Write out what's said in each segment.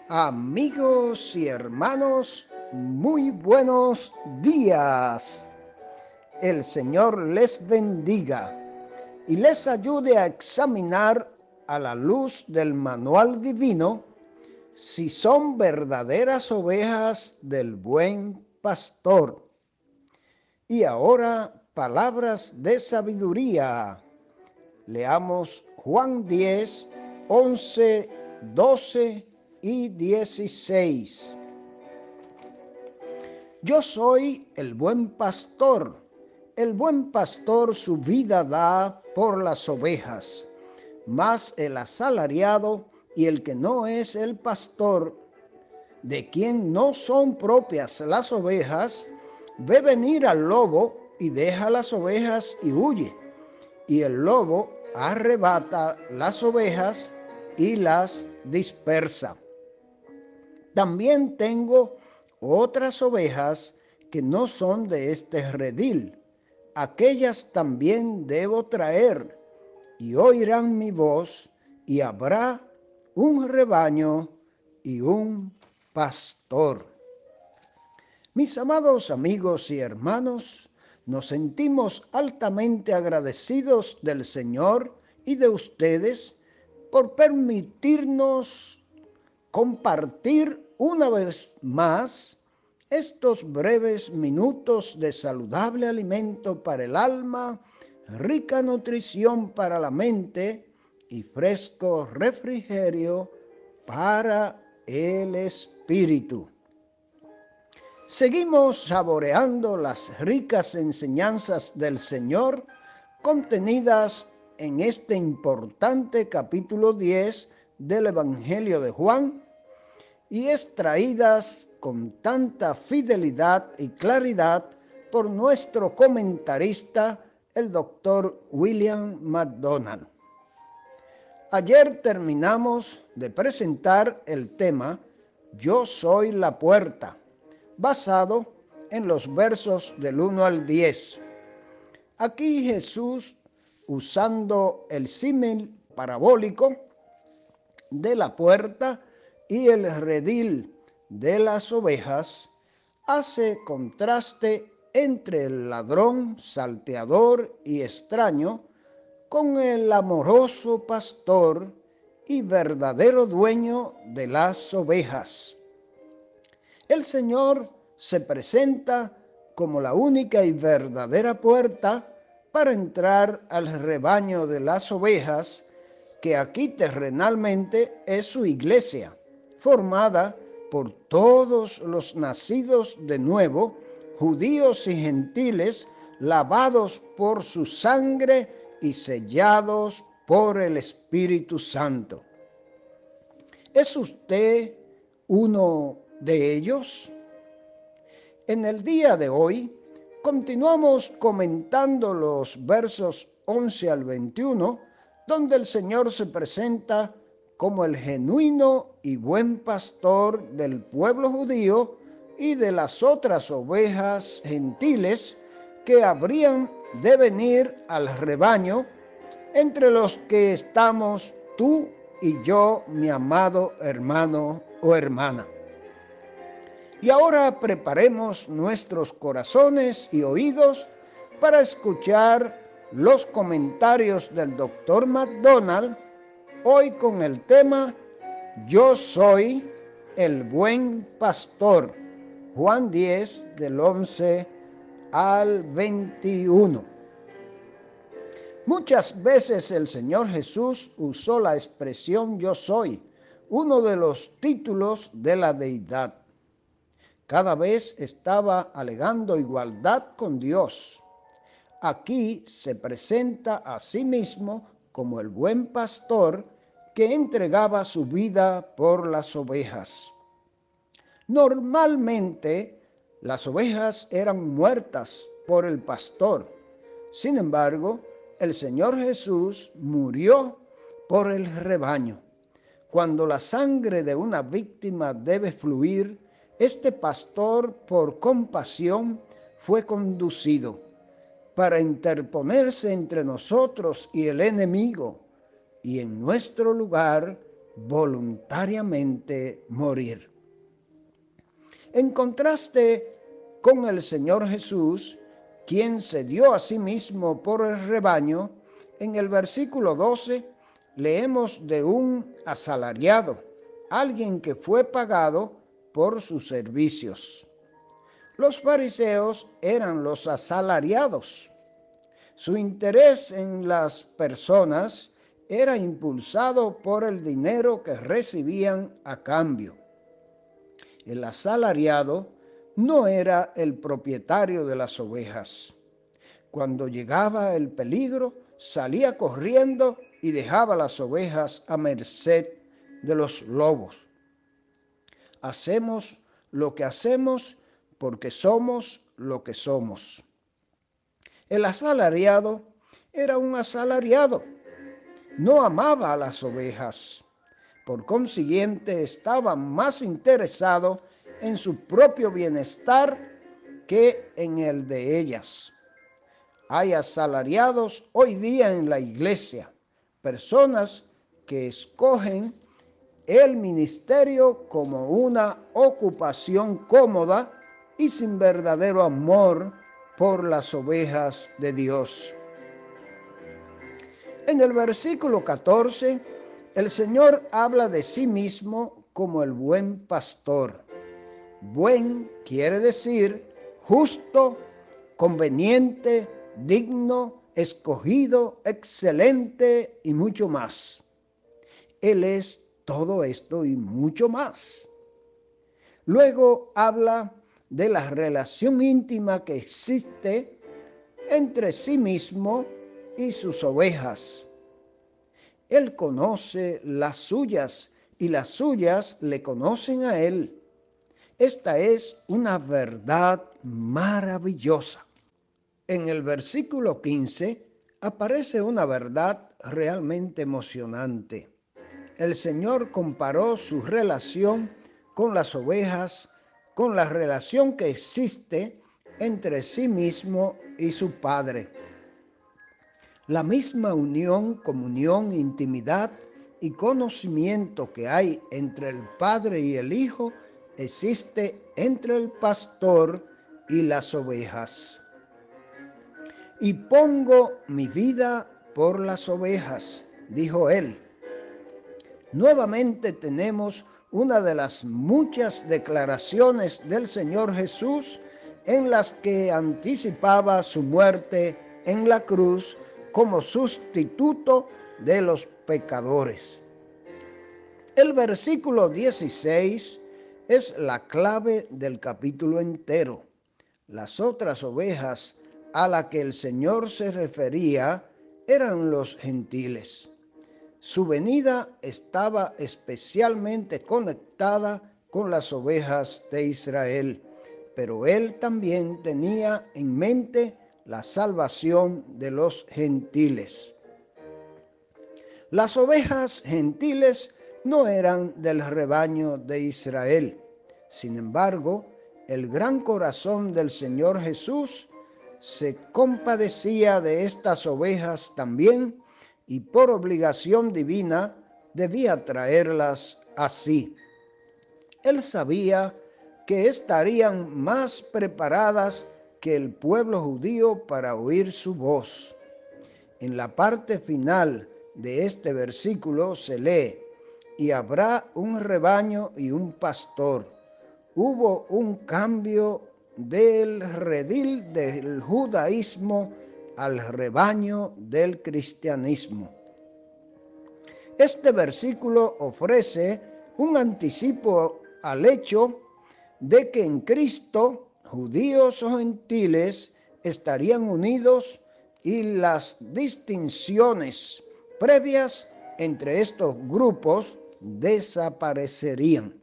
Amigos y hermanos, muy buenos días. El Señor les bendiga y les ayude a examinar a la luz del manual divino si son verdaderas ovejas del buen pastor. Y ahora, palabras de sabiduría. Leamos Juan 10, 11, 12 y 16. Yo soy el buen pastor. El buen pastor su vida da por las ovejas, mas el asalariado y el que no es el pastor, de quien no son propias las ovejas, ve venir al lobo y deja las ovejas y huye. Y el lobo arrebata las ovejas y las dispersa. También tengo otras ovejas que no son de este redil. Aquellas también debo traer, y oirán mi voz, y habrá un rebaño y un pastor. Mis amados amigos y hermanos, nos sentimos altamente agradecidos del Señor y de ustedes por permitirnos compartir una vez más estos breves minutos de saludable alimento para el alma, rica nutrición para la mente y fresco refrigerio para el espíritu. Seguimos saboreando las ricas enseñanzas del Señor contenidas en este importante capítulo 10 del Evangelio de Juan y extraídas con tanta fidelidad y claridad por nuestro comentarista, el doctor William MacDonald. Ayer terminamos de presentar el tema Yo soy la puerta, basado en los versos del 1 al 10. Aquí Jesús, usando el símil parabólico de la puerta y el redil de las ovejas, hace contraste entre el ladrón, salteador y extraño con el amoroso pastor y verdadero dueño de las ovejas. El Señor se presenta como la única y verdadera puerta para entrar al rebaño de las ovejas, que aquí terrenalmente es su iglesia, formada por todos los nacidos de nuevo, judíos y gentiles, lavados por su sangre y sellados por el Espíritu Santo. ¿Es usted uno de ellos? En el día de hoy continuamos comentando los versos 11 al 21, donde el Señor se presenta como el genuino y buen pastor del pueblo judío y de las otras ovejas gentiles que habrían de venir al rebaño, entre los que estamos tú y yo, mi amado hermano o hermana. Y ahora preparemos nuestros corazones y oídos para escuchar los comentarios del doctor MacDonald, hoy con el tema Yo soy el buen pastor, Juan 10 del 11 al 21. Muchas veces el Señor Jesús usó la expresión yo soy, uno de los títulos de la deidad. Cada vez estaba alegando igualdad con Dios. Aquí se presenta a sí mismo como el buen pastor que entregaba su vida por las ovejas. Normalmente, las ovejas eran muertas por el pastor. Sin embargo, el Señor Jesús murió por el rebaño. Cuando la sangre de una víctima debe fluir, este pastor, por compasión, fue conducido para interponerse entre nosotros y el enemigo, y en nuestro lugar voluntariamente morir. En contraste con el Señor Jesús, quien se dio a sí mismo por el rebaño, en el versículo 12 leemos de un asalariado, alguien que fue pagado por sus servicios. Los fariseos eran los asalariados. Su interés en las personas era impulsado por el dinero que recibían a cambio. El asalariado no era el propietario de las ovejas. Cuando llegaba el peligro, salía corriendo y dejaba las ovejas a merced de los lobos. Hacemos lo que hacemos porque somos lo que somos. El asalariado era un asalariado. No amaba a las ovejas. Por consiguiente, estaba más interesado en su propio bienestar que en el de ellas. Hay asalariados hoy día en la iglesia, personas que escogen el ministerio como una ocupación cómoda y sin verdadero amor por las ovejas de Dios. En el versículo 14, el Señor habla de sí mismo como el buen pastor. Buen quiere decir justo, conveniente, digno, escogido, excelente y mucho más. Él es todo esto y mucho más. Luego habla de la relación íntima que existe entre sí mismo y sus ovejas. Él conoce las suyas y las suyas le conocen a él. Esta es una verdad maravillosa. En el versículo 15 aparece una verdad realmente emocionante. El Señor comparó su relación con las ovejas con la relación que existe entre sí mismo y su Padre. La misma unión, comunión, intimidad y conocimiento que hay entre el Padre y el Hijo existe entre el pastor y las ovejas. Y pongo mi vida por las ovejas, dijo él. Nuevamente tenemos una de las muchas declaraciones del Señor Jesús en las que anticipaba su muerte en la cruz como sustituto de los pecadores. El versículo 16 es la clave del capítulo entero. Las otras ovejas a las que el Señor se refería eran los gentiles. Su venida estaba especialmente conectada con las ovejas de Israel, pero él también tenía en mente la salvación de los gentiles. Las ovejas gentiles no eran del rebaño de Israel. Sin embargo, el gran corazón del Señor Jesús se compadecía de estas ovejas también, y por obligación divina debía traerlas así. Él sabía que estarían más preparadas que el pueblo judío para oír su voz. En la parte final de este versículo se lee: y habrá un rebaño y un pastor. Hubo un cambio del redil del judaísmo al rebaño del cristianismo. Este versículo ofrece un anticipo al hecho de que en Cristo judíos o gentiles estarían unidos y las distinciones previas entre estos grupos desaparecerían.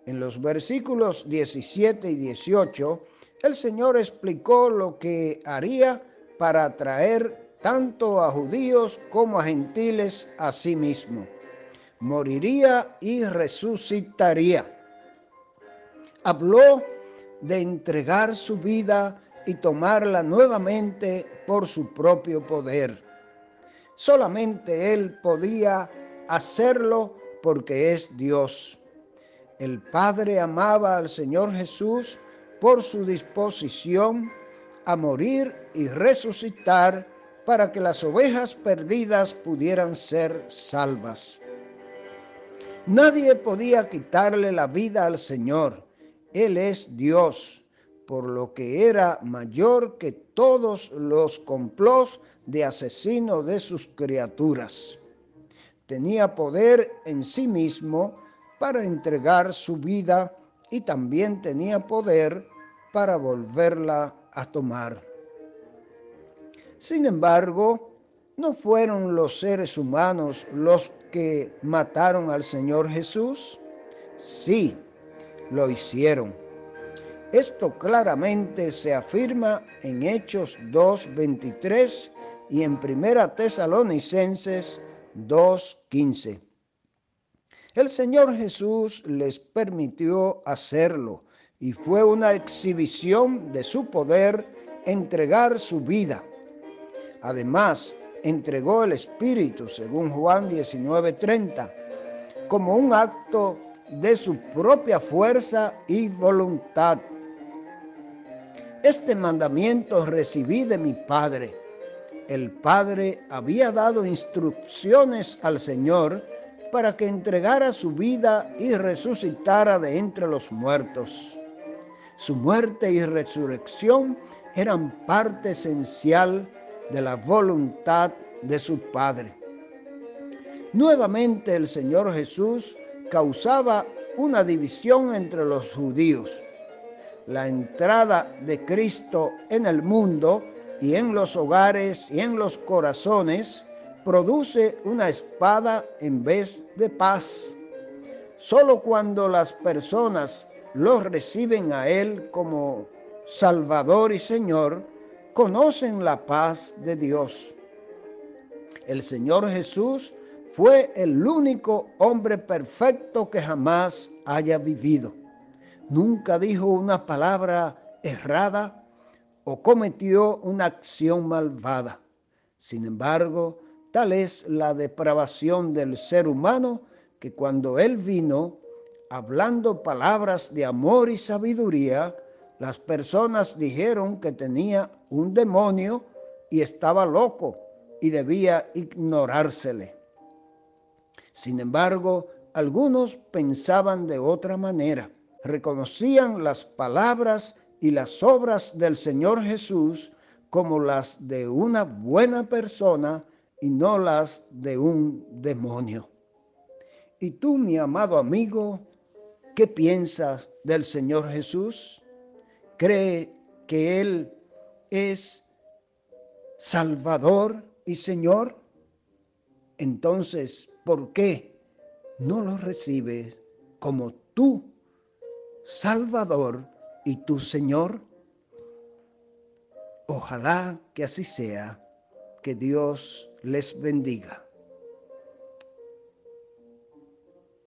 En los versículos 17 y 18, el Señor explicó lo que haría para atraer tanto a judíos como a gentiles a sí mismo. Moriría y resucitaría. Habló de entregar su vida y tomarla nuevamente por su propio poder. Solamente Él podía hacerlo porque es Dios. El Padre amaba al Señor Jesús por su disposición a morir y resucitar para que las ovejas perdidas pudieran ser salvas. Nadie podía quitarle la vida al Señor. Él es Dios, por lo que era mayor que todos los complots de asesino de sus criaturas. Tenía poder en sí mismo para entregar su vida y también tenía poder para volverla a tomar. Sin embargo, no fueron los seres humanos los que mataron al Señor Jesús. Sí, lo hicieron. Esto claramente se afirma en Hechos 2:23 y en 1 Tesalonicenses 2:15. El Señor Jesús les permitió hacerlo y fue una exhibición de su poder entregar su vida. Además, entregó el Espíritu, según Juan 19:30, como un acto de su propia fuerza y voluntad. Este mandamiento recibí de mi Padre. El Padre había dado instrucciones al Señor para que entregara su vida y resucitara de entre los muertos. Su muerte y resurrección eran parte esencial de la voluntad de su Padre. Nuevamente el Señor Jesús causaba una división entre los judíos. La entrada de Cristo en el mundo y en los hogares y en los corazones produce una espada en vez de paz. Solo cuando las personas lo reciben a Él como Salvador y Señor, conocen la paz de Dios. El Señor Jesús fue el único hombre perfecto que jamás haya vivido. Nunca dijo una palabra errada o cometió una acción malvada. Sin embargo, tal es la depravación del ser humano que cuando Él vino, hablando palabras de amor y sabiduría, las personas dijeron que tenía un demonio y estaba loco y debía ignorársele. Sin embargo, algunos pensaban de otra manera. Reconocían las palabras y las obras del Señor Jesús como las de una buena persona y no las de un demonio. ¿Y tú, mi amado amigo, qué piensas del Señor Jesús? ¿Cree que Él es Salvador y Señor? Entonces, ¿por qué no lo recibes como tu Salvador y tu Señor? Ojalá que así sea. Que Dios les bendiga.